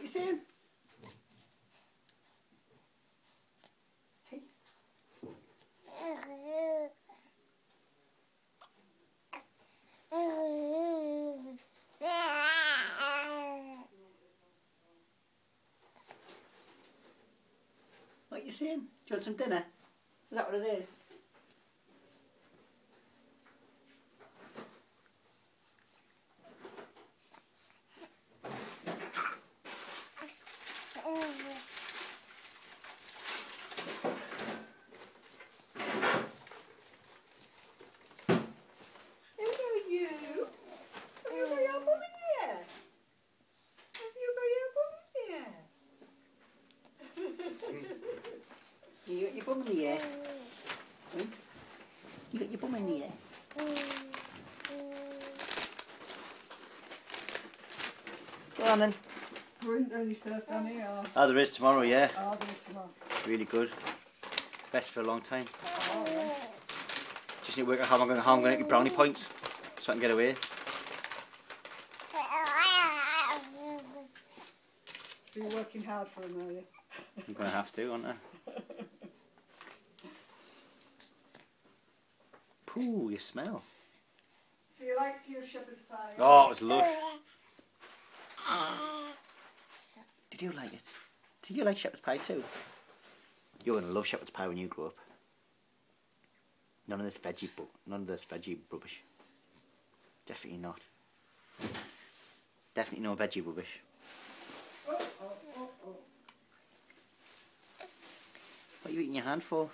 you saying? Hey. What you saying? Do you want some dinner? Is that what it is? You got your bum in the air. You got your bum in the air. Go on then. There isn't any surf down here. Oh, there is tomorrow, yeah. Oh, there is tomorrow. Really good. Best for a long time. Oh, yeah. Just need to work out how I'm going to get brownie points so I can get away. So you're working hard for them, are you? I'm going to have to, aren't I? Pooh, you smell. So you liked your shepherd's pie? Oh, it was lush. Did you like it? Did you like shepherd's pie too? You're going to love shepherd's pie when you grow up. None of this veggie rubbish. Definitely not. Definitely no veggie rubbish. Oh. What are you eating your hand for?